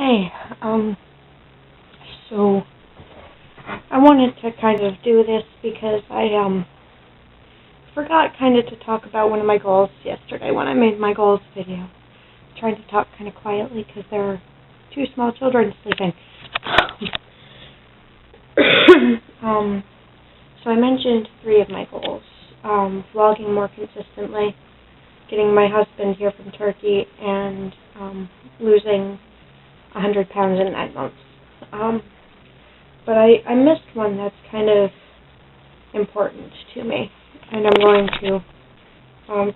Hey, um, so I wanted to kind of do this because I forgot kind of to talk about one of my goals yesterday when I made my goals video. Trying to talk kind of quietly because there are two small children sleeping. um, so I mentioned three of my goals. Vlogging more consistently, getting my husband here from Turkey, and losing 100 pounds in 9 months. But I missed one that's kind of important to me, and I'm going to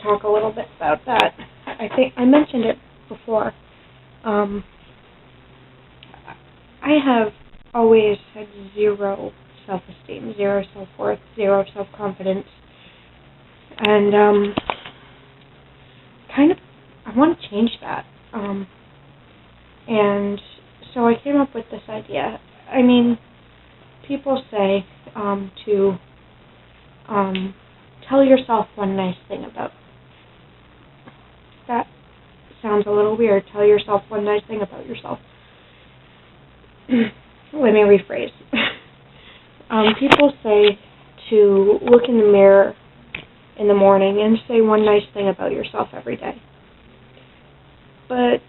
talk a little bit about that. I think I mentioned it before. I have always had zero self-esteem, zero self-worth, zero self-confidence, and kind of I want to change that. And so I came up with this idea. I mean, people say to tell yourself one nice thing about. That sounds a little weird. Tell yourself one nice thing about yourself. Let me rephrase. People say to look in the mirror in the morning and say one nice thing about yourself every day. But,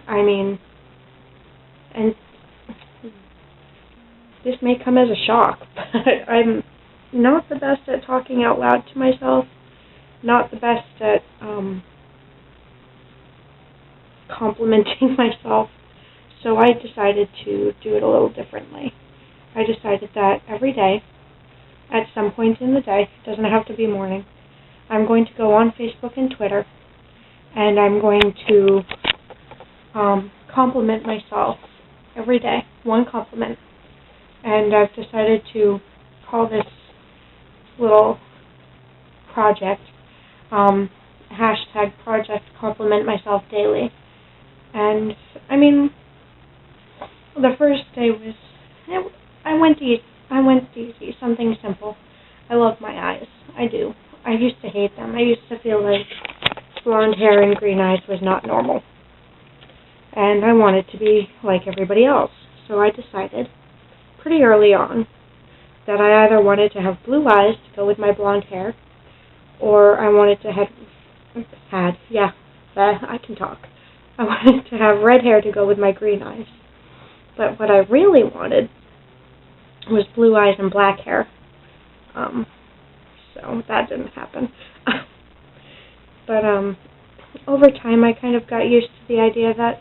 I mean, and this may come as a shock, but I'm not the best at talking out loud to myself, not the best at complimenting myself, so I decided to do it a little differently. I decided that every day, at some point in the day, it doesn't have to be morning, I'm going to go on Facebook and Twitter, and I'm going to compliment myself every day, one compliment. And I've decided to call this little project hashtag Project Compliment Myself Daily. And I mean, the first day was I went easy, something simple. I love my eyes. I do. I used to hate them. I used to feel like blonde hair and green eyes was not normal. And I wanted to be like everybody else. So I decided pretty early on that I either wanted to have blue eyes to go with my blonde hair, or I wanted to I can talk. I wanted to have red hair to go with my green eyes. But what I really wanted was blue eyes and black hair. So that didn't happen. But over time I kind of got used to the idea that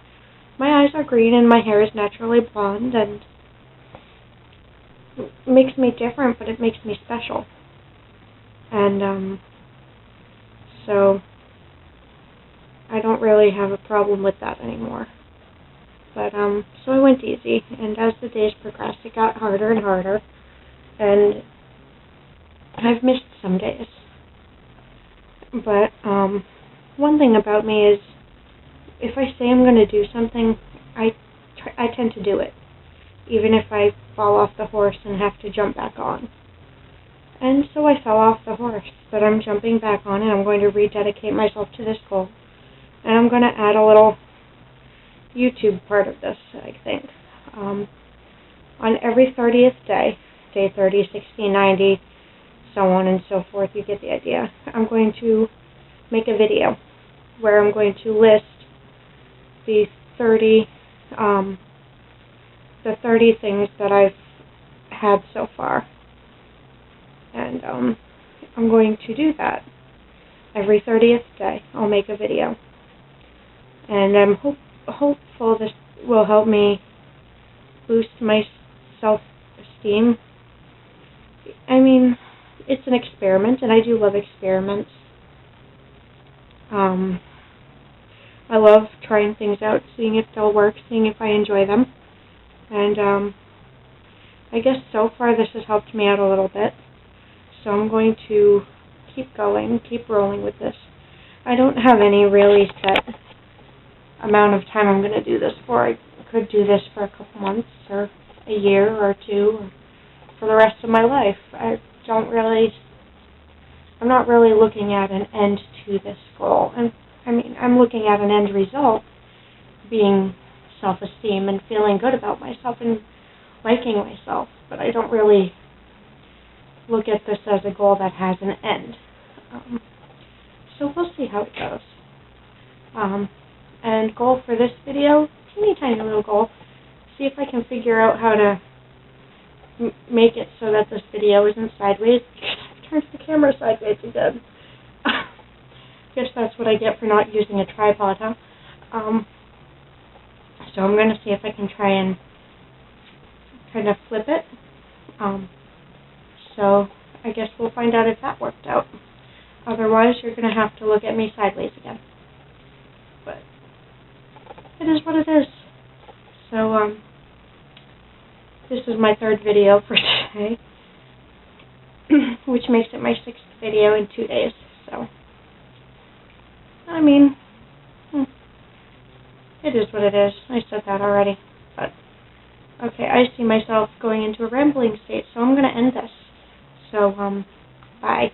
my eyes are green and my hair is naturally blonde, and it makes me different, but it makes me special. And so I don't really have a problem with that anymore. But so I went easy, and as the days progressed, it got harder and harder, and I've missed some days. But one thing about me is, if I say I'm going to do something, I tend to do it, even if I fall off the horse and have to jump back on. And so I fell off the horse, but I'm jumping back on, and I'm going to rededicate myself to this goal. And I'm going to add a little YouTube part of this, I think. On every 30th day, day 30, 60, 90, so on and so forth, you get the idea. I'm going to make a video where I'm going to list the 30 things that I've had so far. And I'm going to do that. Every 30th day, I'll make a video. And I'm hopeful this will help me boost my self-esteem. I mean, it's an experiment, and I do love experiments. I love trying things out, seeing if they'll work, seeing if I enjoy them. And I guess so far this has helped me out a little bit. So I'm going to keep going, keep rolling with this. I don't have any really set amount of time I'm going to do this for. I could do this for a couple months, or a year, or two, or for the rest of my life. I'm not really looking at an end to this goal. I'm looking at an end result being self-esteem and feeling good about myself and liking myself, but I don't really look at this as a goal that has an end. So we'll see how it goes. And goal for this video, teeny tiny little goal, see if I can figure out how to make it so that this video isn't sideways, because I've turned the camera sideways again. Guess that's what I get for not using a tripod, huh? So I'm going to see if I can try and kind of flip it. So I guess we'll find out if that worked out. Otherwise, you're going to have to look at me sideways again. But it is what it is. So, this is my third video for today, which makes it my 6th video in 2 days. So, I mean, it is what it is. I said that already. But, okay, I see myself going into a rambling state, so I'm going to end this. So, bye.